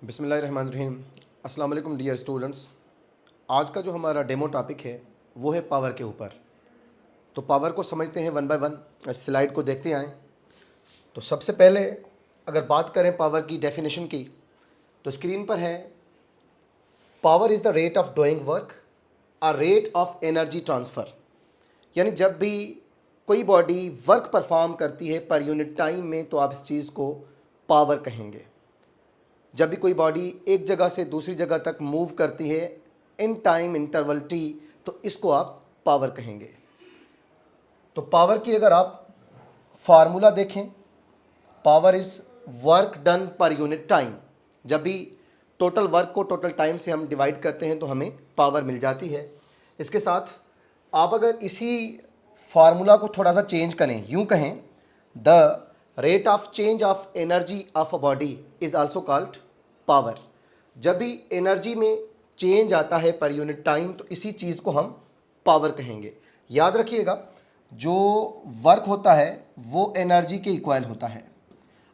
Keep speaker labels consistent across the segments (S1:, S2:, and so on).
S1: बिस्मिल्लाहिर्रहमानिर्रहीम। अस्सलाम वालेकुम डियर स्टूडेंट्स। आज का जो हमारा डेमो टॉपिक है वो है पावर के ऊपर। तो पावर को समझते हैं वन बाय वन, स्लाइड को देखते आएँ। तो सबसे पहले अगर बात करें पावर की डेफिनेशन की, तो स्क्रीन पर है power is the rate of doing work, a rate of energy transfer. यानी जब भी कोई बॉडी वर्क परफॉर्म करती है पर यूनिट टाइम में, तो आप इस चीज़ को पावर कहेंगे। जब भी कोई बॉडी एक जगह से दूसरी जगह तक मूव करती है इन टाइम इंटरवल टी, तो इसको आप पावर कहेंगे। तो पावर की अगर आप फार्मूला देखें, power is work done per unit time. जब भी टोटल वर्क को टोटल टाइम से हम डिवाइड करते हैं तो हमें पावर मिल जाती है। इसके साथ आप अगर इसी फार्मूला को थोड़ा सा चेंज करें, यूँ कहें the rate of change of energy of a body is also called power. जब भी एनर्जी में चेंज आता है पर यूनिट टाइम, तो इसी चीज़ को हम पावर कहेंगे। याद रखिएगा, जो वर्क होता है वो एनर्जी के इक्वल होता है।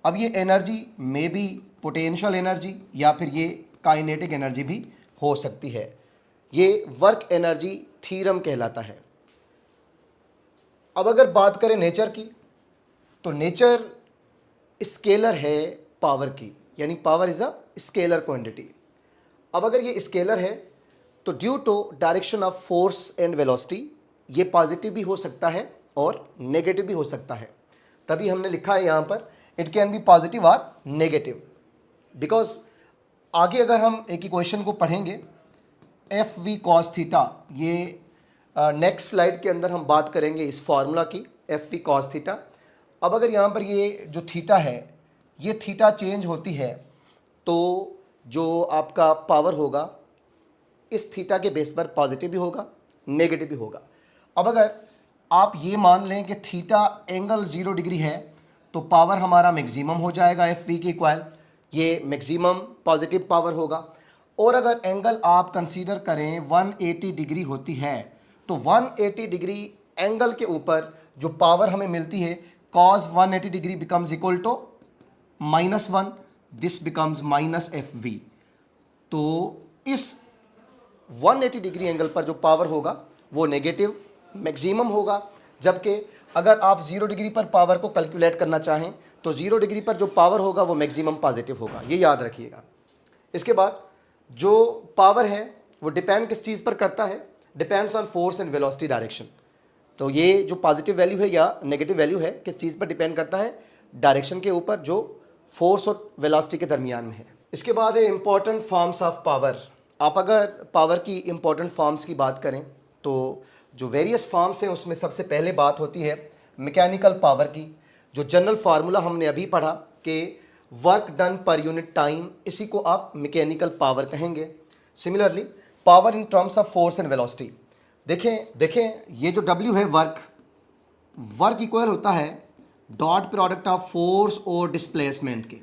S1: अब ये एनर्जी में भी पोटेंशियल एनर्जी या फिर ये काइनेटिक एनर्जी भी हो सकती है। ये वर्क एनर्जी थ्योरम कहलाता है। अब अगर बात करें नेचर की, तो नेचर स्केलर है पावर की, यानी power is a scalar quantity. अब अगर ये स्केलर है तो due to direction of force and velocity, ये पॉजिटिव भी हो सकता है और नेगेटिव भी हो सकता है। तभी हमने लिखा है यहाँ पर इट कैन बी पॉजिटिव और नेगेटिव। बिकॉज आगे अगर हम एक इक्वेशन को पढ़ेंगे एफ वी कॉस थीटा, ये नेक्स्ट स्लाइड के अंदर हम बात करेंगे इस फार्मूला की, एफ वी कॉस थीटा। अब अगर यहाँ पर ये जो थीटा है, ये थीटा चेंज होती है, तो जो आपका पावर होगा इस थीटा के बेस पर पॉजिटिव भी होगा, नेगेटिव भी होगा। अब अगर आप ये मान लें कि थीटा एंगल 0 डिग्री है, तो पावर हमारा मैक्सिमम हो जाएगा एफ वी के इक्वल, ये मैक्सिमम पॉजिटिव पावर होगा। और अगर एंगल आप कंसीडर करें 180 डिग्री होती है, तो 180 डिग्री एंगल के ऊपर जो पावर हमें मिलती है cos 180 degree becomes equal to -1, this becomes minus F V. तो इस 180 डिग्री एंगल पर जो पावर होगा वो नेगेटिव मैक्सिमम होगा, जबकि अगर आप 0 डिग्री पर पावर को कैलकुलेट करना चाहें तो 0 डिग्री पर जो पावर होगा वो मैक्सिमम पॉजिटिव होगा, ये याद रखिएगा। इसके बाद जो पावर है वो डिपेंड किस चीज़ पर करता है, depends on force and velocity direction. तो ये जो पॉजिटिव वैल्यू है या नेगेटिव वैल्यू है किस चीज़ पर डिपेंड करता है, डायरेक्शन के ऊपर जो फोर्स और वेलोसिटी के दरमियान में है। इसके बाद है इंपॉर्टेंट फॉर्म्स ऑफ पावर। आप अगर पावर की इंपॉर्टेंट फॉर्म्स की बात करें तो जो वेरियस फॉर्म्स हैं उसमें सबसे पहले बात होती है मैकेनिकल पावर की। जो जनरल फार्मूला हमने अभी पढ़ा कि work done per unit time, इसी को आप मैकेनिकल पावर कहेंगे। Similarly power in terms of force and velocity, देखें ये जो W है वर्क इक्वल होता है डॉट प्रोडक्ट ऑफ फोर्स और डिस्प्लेसमेंट के।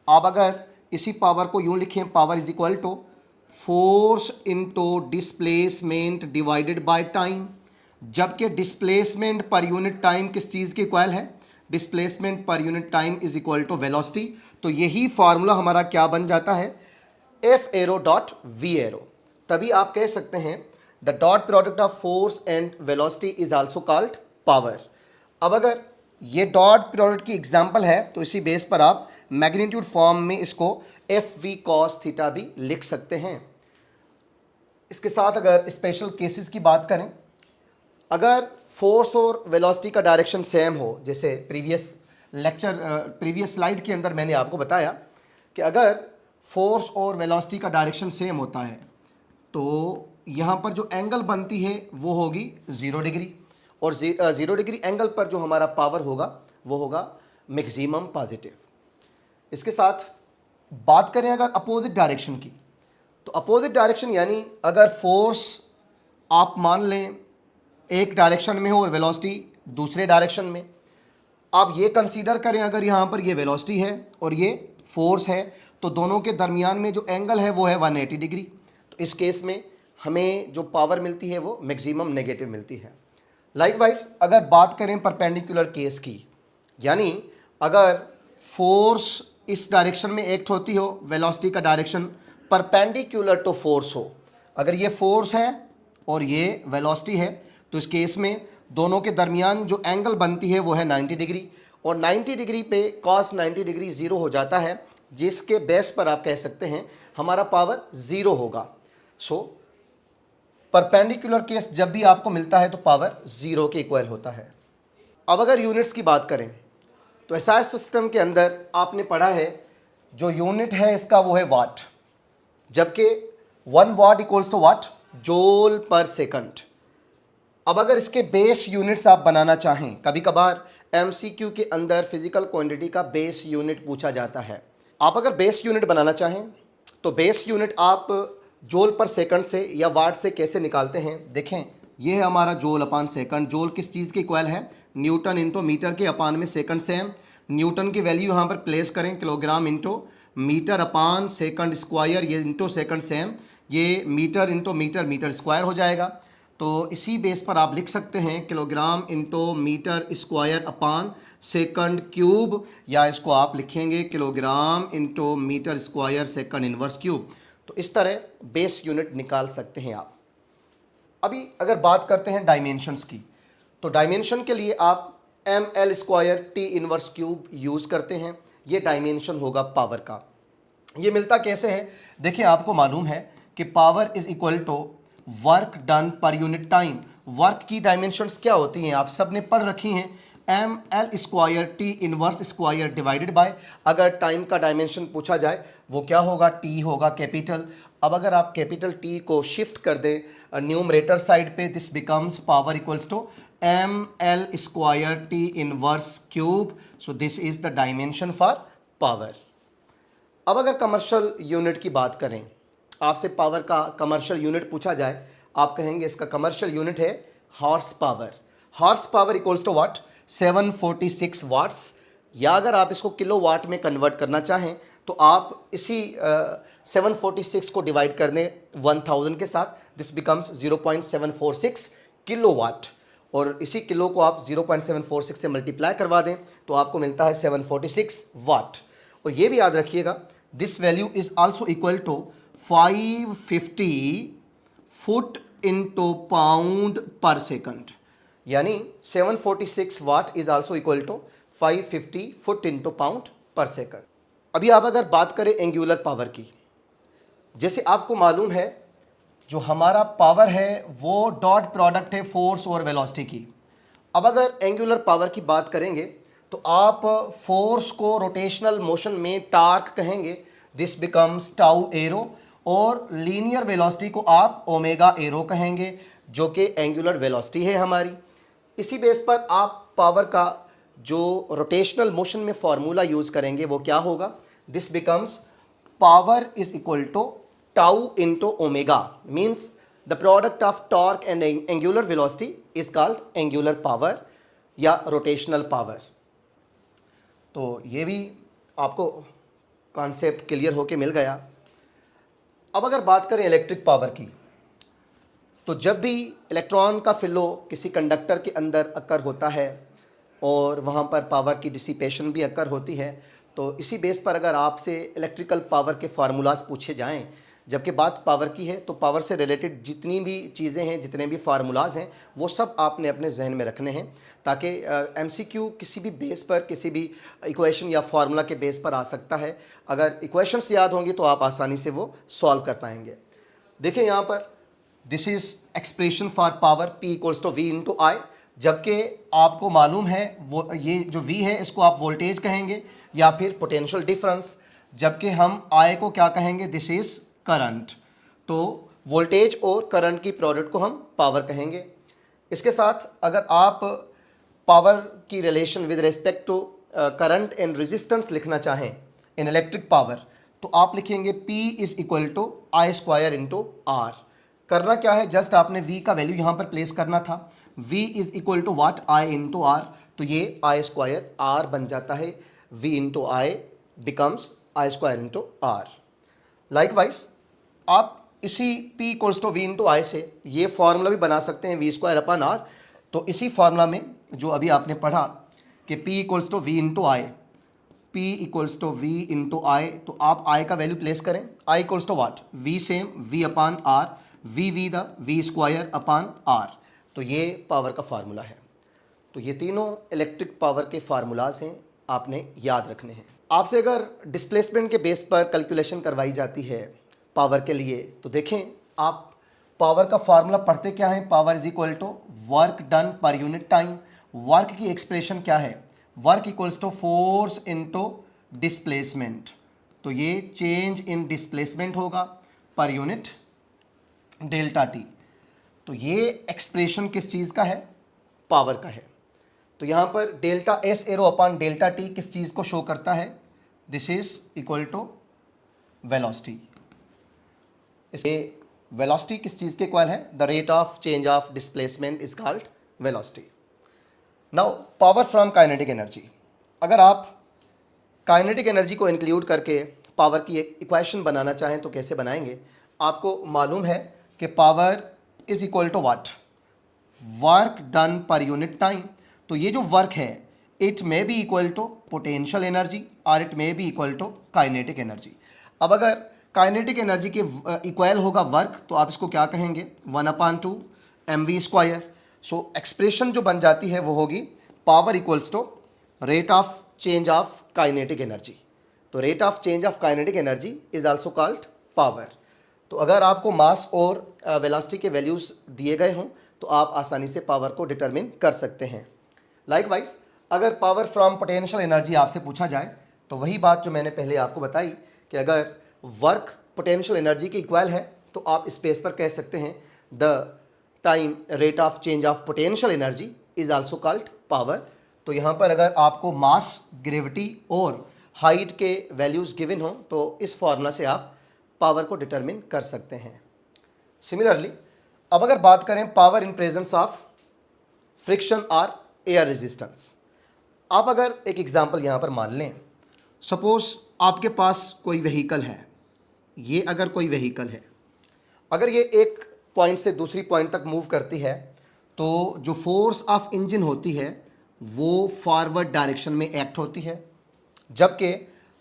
S1: आप अगर इसी पावर को यूँ लिखें, power is equal to force into displacement divided by time, जबकि डिस्प्लेसमेंट पर यूनिट टाइम किस चीज़ के इक्वल है, displacement per unit time is equal to velocity. तो यही फार्मूला हमारा क्या बन जाता है, F arrow dot V arrow. तभी आप कह सकते हैं the dot product of force and velocity is also called power. अब अगर ये डॉट प्रोडक्ट की एग्जांपल है तो इसी बेस पर आप मैग्नीट्यूड फॉर्म में इसको एफ वी कॉस थीटा भी लिख सकते हैं। इसके साथ अगर स्पेशल केसेस की बात करें, अगर फोर्स और वेलोसिटी का डायरेक्शन सेम हो, जैसे प्रीवियस स्लाइड के अंदर मैंने आपको बताया कि अगर फोर्स और वेलोसिटी का डायरेक्शन सेम होता है तो यहाँ पर जो एंगल बनती है वो होगी 0 डिग्री, और 0 डिग्री एंगल पर जो हमारा पावर होगा वो होगा मैक्सिमम पॉजिटिव। इसके साथ बात करें अगर अपोजिट डायरेक्शन की, तो अपोजिट डायरेक्शन यानी अगर फोर्स आप मान लें एक डायरेक्शन में हो और वेलोसिटी दूसरे डायरेक्शन में, आप ये कंसीडर करें अगर यहाँ पर ये वेलोसिटी है और ये फोर्स है, तो दोनों के दरमियान में जो एंगल है वो है 180 डिग्री। तो इस केस में हमें जो पावर मिलती है वो मैक्सिमम नेगेटिव मिलती है। लाइकवाइज अगर बात करें परपेंडिकुलर केस की, यानी अगर फोर्स इस डायरेक्शन में एक्ट होती हो, वेलोसिटी का डायरेक्शन परपेंडिकुलर टू फोर्स हो। अगर ये फोर्स है और ये वेलोसिटी है तो इस केस में दोनों के दरमियान जो एंगल बनती है वो है 90 डिग्री, और 90 डिग्री पे cos 90 डिग्री ज़ीरो हो जाता है, जिसके बेस पर आप कह सकते हैं हमारा पावर ज़ीरो होगा। सो परपेंडिकुलर केस जब भी आपको मिलता है तो पावर ज़ीरो के इक्वल होता है। अब अगर यूनिट्स की बात करें तो एसआई सिस्टम के अंदर आपने पढ़ा है जो यूनिट है इसका वो है वाट, जबकि 1 watt equals to watt, joule per second. अब अगर इसके बेस यूनिट्स आप बनाना चाहें, कभी कभार एमसीक्यू के अंदर फिजिकल क्वांटिटी का बेस यूनिट पूछा जाता है। आप अगर बेस यूनिट बनाना चाहें तो बेस यूनिट आप जूल पर सेकंड से या वाट से कैसे निकालते हैं, देखें ये है हमारा जूल अपान सेकंड। जूल किस चीज़ के इक्वल है, न्यूटन इंटू मीटर के अपान में सेकंड से है। न्यूटन की वैल्यू यहाँ पर प्लेस करें, kilogram into metre upon second square, ये इंटू सेकंड से है, ये metre into metre metre square हो जाएगा। तो इसी बेस पर आप लिख सकते हैं kilogram into metre square upon second cube, या इसको आप लिखेंगे kilogram into metre square second inverse cube. तो इस तरह बेस यूनिट निकाल सकते हैं आप। अभी अगर बात करते हैं डायमेंशंस की, तो डायमेंशन के लिए आप M L square T inverse cube use करते हैं। ये डायमेंशन होगा पावर का। ये मिलता कैसे है, देखिए आपको मालूम है कि power is equal to work done per unit time. Work की डायमेंशंस क्या होती हैं आप सब ने पढ़ रखी हैं, M L square T inverse square divided by, अगर टाइम का डायमेंशन पूछा जाए वो क्या होगा, टी होगा कैपिटल। अब अगर आप कैपिटल टी को शिफ्ट कर दें न्यूमरेटर साइड पे, this becomes power equals to M L square T inverse cube. So this is the dimension for power. अब अगर कमर्शियल यूनिट की बात करें, आपसे पावर का कमर्शियल यूनिट पूछा जाए, आप कहेंगे इसका कमर्शियल यूनिट है horse power. Horse power equals to watt, 746 watts, या अगर आप इसको किलो वाट में कन्वर्ट करना चाहें तो आप इसी 746 को डिवाइड कर दें 1000 के साथ, दिस बिकम्स 0.746 किलो वाट, और इसी किलो को आप 0.746 से मल्टीप्लाई करवा दें तो आपको मिलता है 746 वाट। और ये भी याद रखिएगा this value is also equal to 550 foot into pound per second, यानी 746 watt is also equal to 550 foot into pound per second. अभी आप अगर बात करें एंगुलर पावर की, जैसे आपको मालूम है जो हमारा पावर है वो डॉट प्रोडक्ट है फोर्स और वेलोसिटी की। अब अगर एंगुलर पावर की बात करेंगे तो आप फोर्स को रोटेशनल मोशन में टार्क कहेंगे, दिस बिकम्स टाउ एरो, और लीनियर वेलोसिटी को आप ओमेगा एरो कहेंगे, जो कि एंगुलर वेलोसिटी है हमारी। इसी बेस पर आप पावर का जो रोटेशनल मोशन में फॉर्मूला यूज़ करेंगे वो क्या होगा, this becomes power is equal to tau into omega, means the product of torque and angular velocity is called angular power या रोटेशनल पावर। तो ये भी आपको कॉन्सेप्ट क्लियर होके मिल गया। अब अगर बात करें इलेक्ट्रिक पावर की, तो जब भी इलेक्ट्रॉन का फ्लो किसी कंडक्टर के अंदर अकर होता है और वहाँ पर पावर की डिसिपेशन भी अकर होती है, तो इसी बेस पर अगर आपसे इलेक्ट्रिकल पावर के फार्मूलाज पूछे जाएं, जबकि बात पावर की है तो पावर से रिलेटेड जितनी भी चीज़ें हैं, जितने भी फार्मूलाज हैं, वो सब आपने अपने जहन में रखने हैं, ताकि एमसीक्यू किसी भी बेस पर, किसी भी इक्वेशन या फार्मूला के बेस पर आ सकता है। अगर इक्वेशंस याद होंगी तो आप आसानी से वो सॉल्व कर पाएंगे। देखिए यहाँ पर this is expression for power P equals to V into I, जबकि आपको मालूम है वो ये जो V है इसको आप वोल्टेज कहेंगे या फिर पोटेंशियल डिफरेंस, जबकि हम I को क्या कहेंगे, दिस इज करंट। तो वोल्टेज और करंट की प्रोडक्ट को हम पावर कहेंगे। इसके साथ अगर आप पावर की relation with respect to current and resistance लिखना चाहें इन इलेक्ट्रिक पावर, तो आप लिखेंगे P is equal to I square into R. करना क्या है, जस्ट आपने V का वैल्यू यहाँ पर प्लेस करना था, V is equal to what, I into R, तो ये आई स्क्वायर आर बन जाता है, V into I becomes I square into R. Likewise आप इसी P equals to V into I से ये फार्मूला भी बना सकते हैं, V स्क्वायर अपन आर। तो इसी फार्मूला में जो अभी आपने पढ़ा कि P equals to V into I, P equals to V into I, तो आप I का वैल्यू प्लेस करें। I equals to what, V same, V upon R, V the V square upon R। तो ये पावर का formula है। तो ये तीनों इलेक्ट्रिक पावर के फार्मूलाज हैं, आपने याद रखने हैं। आपसे अगर डिस्प्लेसमेंट के बेस पर कैलकुलेशन करवाई जाती है पावर के लिए, तो देखें आप पावर का फार्मूला पढ़ते क्या है, power is equal to work done per unit time. Work की एक्सप्रेशन क्या है, work equals to force into displacement. तो ये चेंज इन डिस्प्लेसमेंट होगा पर यूनिट डेल्टा टी। तो ये एक्सप्रेशन किस चीज़ का है, पावर का है। तो यहाँ पर delta S arrow upon delta T किस चीज़ को शो करता है, this is equal to velocity. इसे वेलोसिटी किस चीज़ के इक्वल है, the rate of change of displacement is called velocity. Now power from kinetic energy, अगर आप काइनेटिक एनर्जी को इंक्लूड करके पावर की एक इक्वेशन बनाना चाहें तो कैसे बनाएंगे। आपको मालूम है कि power is equal to what, work done per unit time. तो ये जो वर्क है it may be equal to potential energy और it may be equal to kinetic energy. अब अगर काइनेटिक एनर्जी के इक्वल होगा वर्क, तो आप इसको क्या कहेंगे, 1/2 mv स्क्वायर। सो एक्सप्रेशन जो बन जाती है वो होगी power equals to rate of change of kinetic energy. तो rate of change of kinetic energy is also called power. तो अगर आपको मास और वेलोसिटी के वैल्यूज़ दिए गए हों तो आप आसानी से पावर को डिटरमिन कर सकते हैं। लाइकवाइज अगर पावर फ्रॉम पोटेंशियल एनर्जी आपसे पूछा जाए तो वही बात जो मैंने पहले आपको बताई कि अगर वर्क पोटेंशियल एनर्जी के इक्वल है तो आप स्पेस पर कह सकते हैं the time rate of change of potential energy is also called power. तो यहाँ पर अगर आपको मास, ग्रेविटी और हाइट के वैल्यूज़ गिवन हो तो इस फॉर्मूला से आप पावर को डिटरमिन कर सकते हैं। सिमिलरली अब अगर बात करें power in presence of friction और एयर रेजिस्टेंस, आप अगर एक एग्जांपल यहाँ पर मान लें, सपोज आपके पास कोई व्हीकल है, ये अगर कोई व्हीकल है, अगर ये एक पॉइंट से दूसरी पॉइंट तक मूव करती है तो जो फोर्स ऑफ इंजन होती है वो फॉरवर्ड डायरेक्शन में एक्ट होती है, जबकि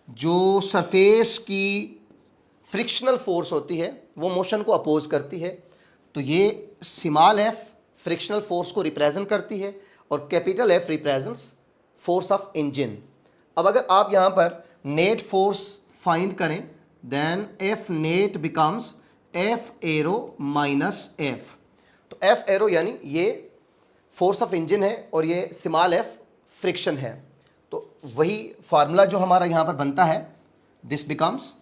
S1: जो सरफेस की फ्रिक्शनल फोर्स होती है वो मोशन को अपोज करती है। तो ये स्मॉल एफ फ्रिक्शनल फोर्स को रिप्रेजेंट करती है और capital F represents force of engine. अब अगर आप यहाँ पर नेट फोर्स फाइंड करें then F net becomes F arrow minus F. तो एफ एरो यानी ये फोर्स ऑफ इंजन है और ये स्मॉल एफ फ्रिक्शन है। तो वही फार्मूला जो हमारा यहाँ पर बनता है, this becomes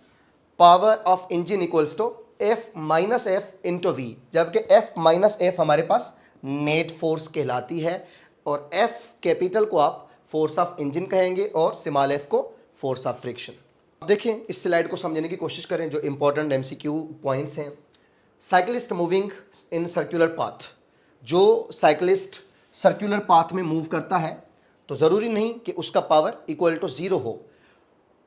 S1: power of engine equals to F minus F into V, जबकि एफ माइनस एफ हमारे पास नेट फोर्स कहलाती है और एफ कैपिटल को आप फोर्स ऑफ इंजन कहेंगे और स्मॉल एफ को फोर्स ऑफ फ्रिक्शन। अब देखें इस स्लाइड को समझने की कोशिश करें, जो इंपॉर्टेंट एमसीक्यू पॉइंट्स हैं। Cyclist moving in circular path, जो साइकिलिस्ट सर्कुलर पाथ में मूव करता है तो ज़रूरी नहीं कि उसका पावर इक्वल टू 0 हो,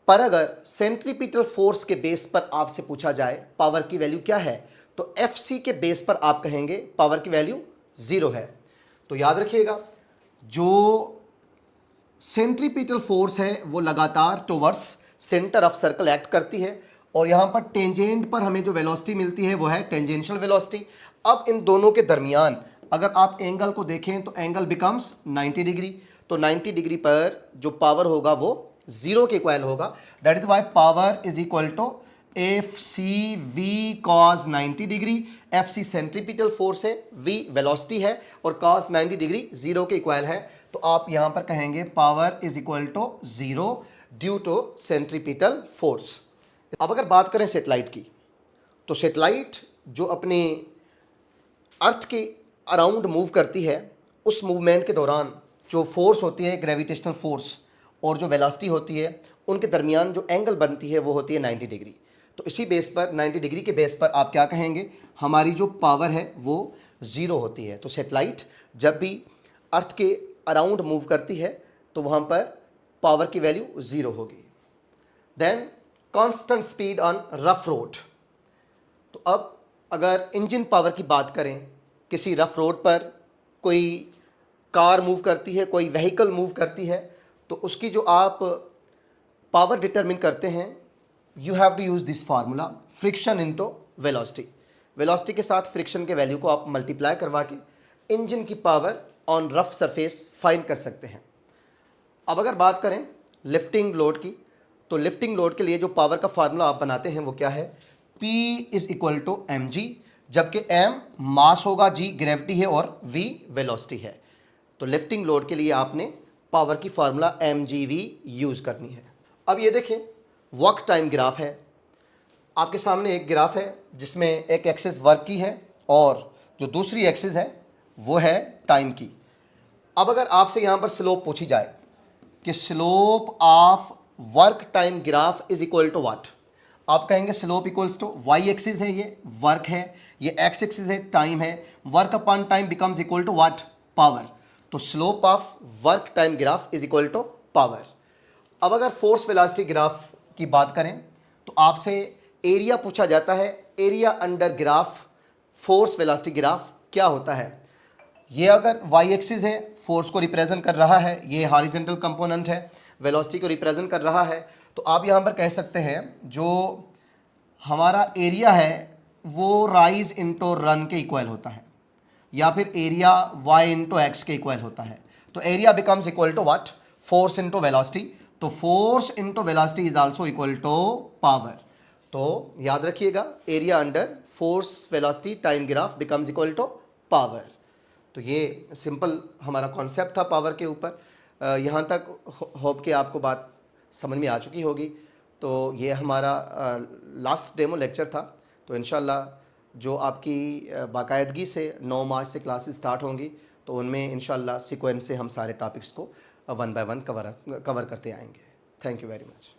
S1: पर अगर सेंट्रीपिटल फोर्स के बेस पर आपसे पूछा जाए पावर की वैल्यू क्या है तो एफसी के बेस पर आप कहेंगे पावर की वैल्यू 0 है। तो याद रखिएगा जो सेंट्रीपिटल फोर्स है वो लगातार towards centre of circle act करती है और यहाँ पर टेंजेंट पर हमें जो वेलोसिटी मिलती है वो है टेंजेंशियल वेलोसिटी। अब इन दोनों के दरमियान अगर आप एंगल को देखें तो एंगल बिकम्स 90 डिग्री। तो 90 डिग्री पर जो पावर होगा वो 0 के इक्वल होगा। That is why power is equal to F C V cos 90 degree. F C centripetal force है, वी वेलोसिटी है और कॉस 90 डिग्री 0 के इक्वल है। तो आप यहाँ पर कहेंगे power is equal to 0 due to centripetal force. अब अगर बात करें सेटेलाइट की, तो सेटेलाइट जो अपने अर्थ के अराउंड मूव करती है उस मूवमेंट के दौरान जो फोर्स होती है ग्रेविटेशनल फोर्स और जो वेलोसिटी होती है उनके दरमियान जो एंगल बनती है वो होती है 90 डिग्री। तो इसी बेस पर 90 डिग्री के बेस पर आप क्या कहेंगे, हमारी जो पावर है वो 0 होती है। तो सेटेलाइट जब भी अर्थ के अराउंड मूव करती है तो वहाँ पर पावर की वैल्यू 0 होगी। Then constant speed on rough road. तो अब अगर इंजन पावर की बात करें, किसी रफ रोड पर कोई कार मूव करती है, कोई व्हीकल मूव करती है, तो उसकी जो आप पावर डिटरमिन करते हैं, you have to use this formula, friction into velocity. Velocity के साथ फ्रिक्शन के वैल्यू को आप मल्टीप्लाई करवा के इंजन की power on rough surface find कर सकते हैं। अब अगर बात करें लिफ्टिंग लोड की, तो लिफ्टिंग लोड के लिए जो पावर का फार्मूला आप बनाते हैं वो क्या है, P is equal to M G, जबकि m मास होगा, g ग्रेविटी है और v वेलोसिटी है। तो लिफ्टिंग लोड के लिए आपने पावर की फार्मूला mgv यूज़ करनी है। अब ये देखें, वर्क टाइम ग्राफ है, आपके सामने एक ग्राफ है जिसमें एक एक्सिस वर्क की है और जो दूसरी एक्सिस है वो है टाइम की। अब अगर आपसे यहाँ पर स्लोप पूछी जाए कि slope of work time graph is equal to what, आप कहेंगे slope equals to Y axis है, ये वर्क है, ये एक्स एक्सिस है, टाइम है, work upon time becomes equal to what, power. तो slope of work time graph is equal to power. अब अगर फोर्स वेलोसिटी ग्राफ की बात करें तो आपसे एरिया पूछा जाता है, area under graph force velocity graph क्या होता है। ये अगर वाई एक्सिस है, फोर्स को रिप्रेजेंट कर रहा है, ये हॉरिजॉन्टल कंपोनेंट है, वेलोसिटी को रिप्रेजेंट कर रहा है, तो आप यहाँ पर कह सकते हैं जो हमारा एरिया है वो राइज इंटू रन के इक्वल होता है, या फिर एरिया वाई इंटू एक्स के इक्वल होता है। तो area becomes equal to what, force into velocity. तो force into velocity is also equal to power. तो याद रखिएगा, area under force velocity time graph becomes equal to power. तो ये सिंपल हमारा कॉन्सेप्ट था पावर के ऊपर। यहाँ तक होप कि आपको बात समझ में आ चुकी होगी। तो ये हमारा लास्ट डेमो लेक्चर था। तो इंशाल्लाह जो आपकी बाकायदगी से 9 मार्च से क्लासेस स्टार्ट होंगी, तो उनमें इंशाल्लाह सीक्वेंस से हम सारे टॉपिक्स को वन बाय वन कवर करते आएंगे। Thank you very much.